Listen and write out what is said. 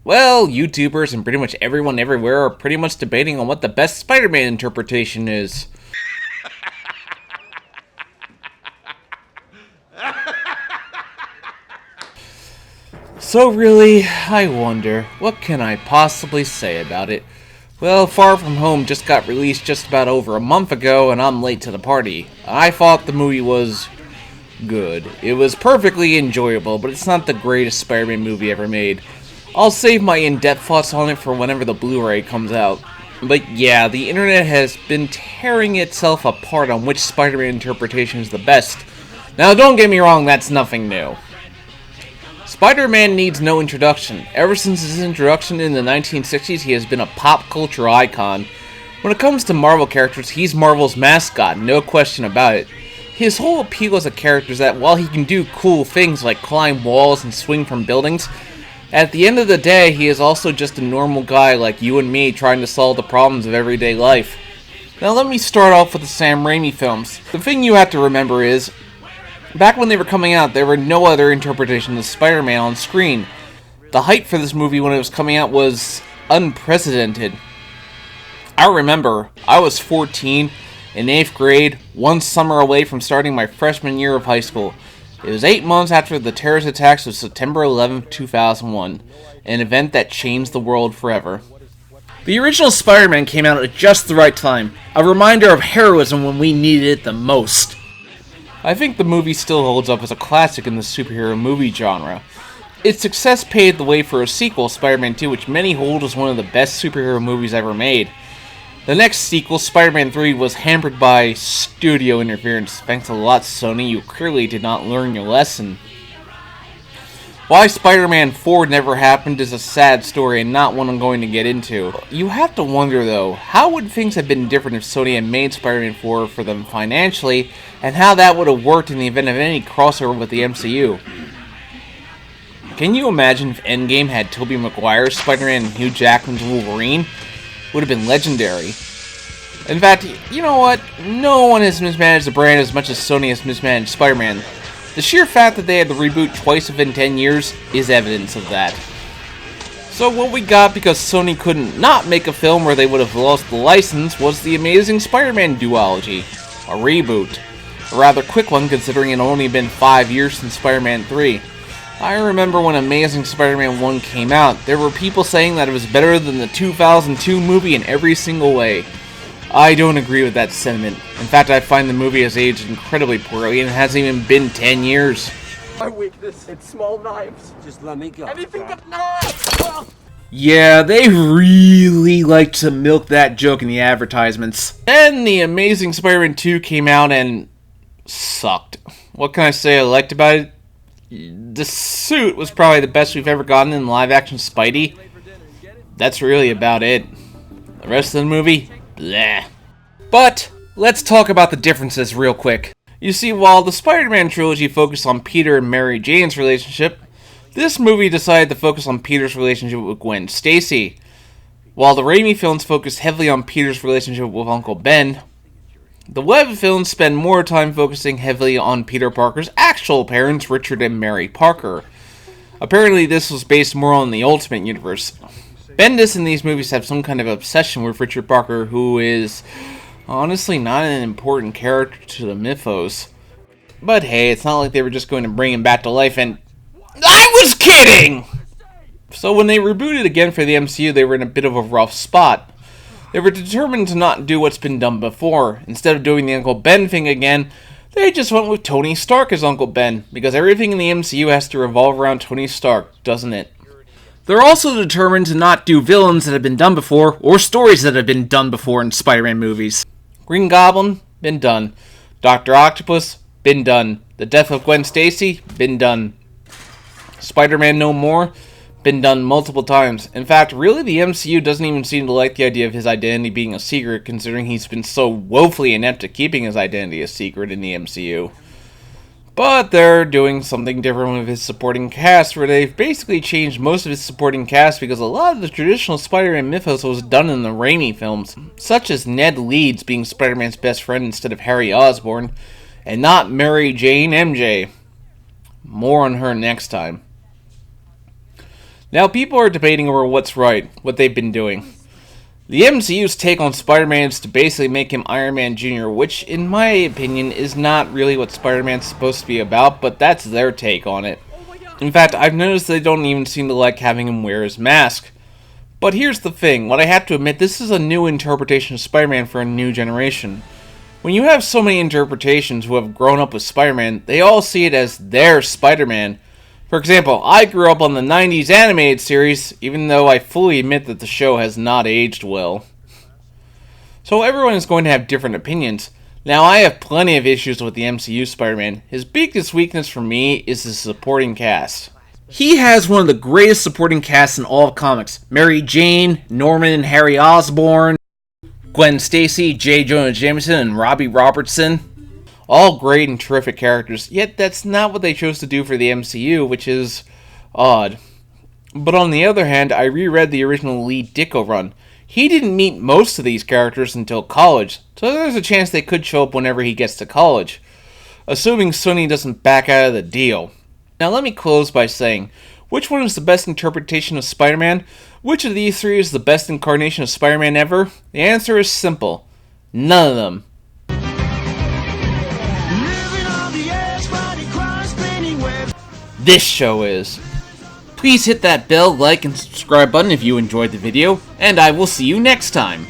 Well, YouTubers and pretty much everyone everywhere are pretty much debating on what the best Spider-Man interpretation is. So really, I wonder, what can I possibly say about it? Well, Far From Home just got released just about over a month ago, and I'm late to the party. I thought the movie was good. It was perfectly enjoyable, but it's not the greatest Spider-Man movie ever made. I'll save my in-depth thoughts on it for whenever the Blu-ray comes out. But yeah, the internet has been tearing itself apart on which Spider-Man interpretation is the best. Now don't get me wrong, that's nothing new. Spider-Man needs no introduction. Ever since his introduction in the 1960s, he has been a pop culture icon. When it comes to Marvel characters, he's Marvel's mascot, no question about it. His whole appeal as a character is that while he can do cool things like climb walls and swing from buildings, at the end of the day, he is also just a normal guy like you and me trying to solve the problems of everyday life. Now let me start off with the Sam Raimi films. The thing you have to remember is, back when they were coming out, there were no other interpretations of Spider-Man on screen. The hype for this movie when it was coming out was unprecedented. I remember, I was 14, in 8th grade, one summer away from starting my freshman year of high school. It was 8 months after the terrorist attacks of September 11, 2001, an event that changed the world forever. The original Spider-Man came out at just the right time, a reminder of heroism when we needed it the most. I think the movie still holds up as a classic in the superhero movie genre. Its success paved the way for a sequel, Spider-Man 2, which many hold as one of the best superhero movies ever made. The next sequel, Spider-Man 3, was hampered by studio interference. Thanks a lot, Sony, you clearly did not learn your lesson. Why Spider-Man 4 never happened is a sad story and not one I'm going to get into. You have to wonder though, how would things have been different if Sony had made Spider-Man 4 for them financially, and how that would have worked in the event of any crossover with the MCU? Can you imagine if Endgame had Tobey Maguire's Spider-Man and Hugh Jackman's Wolverine? Would have been legendary. In fact, you know what? No one has mismanaged the brand as much as Sony has mismanaged Spider-Man. The sheer fact that they had to reboot twice within 10 years is evidence of that. So what we got because Sony couldn't not make a film where they would have lost the license was the Amazing Spider-Man duology. A reboot. A rather quick one considering it only been 5 years since Spider-Man 3. I remember when Amazing Spider-Man 1 came out, there were people saying that it was better than the 2002 movie in every single way. I don't agree with that sentiment. In fact, I find the movie has aged incredibly poorly and it hasn't even been 10 years. My weakness, it's small knives. Just let me go. Anything but knives! Yeah, they really like to milk that joke in the advertisements. Then the Amazing Spider-Man 2 came out and sucked. What can I say I liked about it? The suit was probably the best we've ever gotten in live-action Spidey. That's really about it. The rest of the movie? Bleh. But, let's talk about the differences real quick. You see, while the Spider-Man trilogy focused on Peter and Mary Jane's relationship, this movie decided to focus on Peter's relationship with Gwen Stacy. While the Raimi films focused heavily on Peter's relationship with Uncle Ben, the Webb films spend more time focusing heavily on Peter Parker's actual parents, Richard and Mary Parker. Apparently this was based more on the Ultimate Universe. Bendis in these movies have some kind of obsession with Richard Parker, who is honestly not an important character to the mythos. But hey, it's not like they were just going to bring him back to life and... I was kidding! So when they rebooted again for the MCU, they were in a bit of a rough spot. They were determined to not do what's been done before. Instead of doing the Uncle Ben thing again, they just went with Tony Stark as Uncle Ben, because everything in the MCU has to revolve around Tony Stark, doesn't it? They're also determined to not do villains that have been done before, or stories that have been done before in Spider-Man movies. Green Goblin, been done. Dr. Octopus, been done. The death of Gwen Stacy, been done. Spider-Man No More, been done multiple times. In fact, really the MCU doesn't even seem to like the idea of his identity being a secret, considering he's been so woefully inept at keeping his identity a secret in the MCU. But they're doing something different with his supporting cast, where they've basically changed most of his supporting cast because a lot of the traditional Spider-Man mythos was done in the Raimi films, such as Ned Leeds being Spider-Man's best friend instead of Harry Osborn, and not Mary Jane MJ. More on her next time. Now, people are debating over what's right, what they've been doing. The MCU's take on Spider-Man is to basically make him Iron Man Jr., which, in my opinion, is not really what Spider-Man's supposed to be about, but that's their take on it. In fact, I've noticed they don't even seem to like having him wear his mask. But here's the thing, what I have to admit, this is a new interpretation of Spider-Man for a new generation. When you have so many interpretations who have grown up with Spider-Man, they all see it as their Spider-Man. For example, I grew up on the 90s animated series, even though I fully admit that the show has not aged well. So everyone is going to have different opinions. Now, I have plenty of issues with the MCU Spider-Man. His biggest weakness for me is his supporting cast. He has one of the greatest supporting casts in all of comics. Mary Jane, Norman and Harry Osborn, Gwen Stacy, J. Jonah Jameson, and Robbie Robertson. All great and terrific characters, yet that's not what they chose to do for the MCU, which is odd. But on the other hand, I reread the original Lee Ditko run. He didn't meet most of these characters until college, so there's a chance they could show up whenever he gets to college, assuming Sony doesn't back out of the deal. Now let me close by saying, which one is the best interpretation of Spider-Man? Which of these three is the best incarnation of Spider-Man ever? The answer is simple. None of them. This show is. Please hit that bell, like, and subscribe button if you enjoyed the video, and I will see you next time.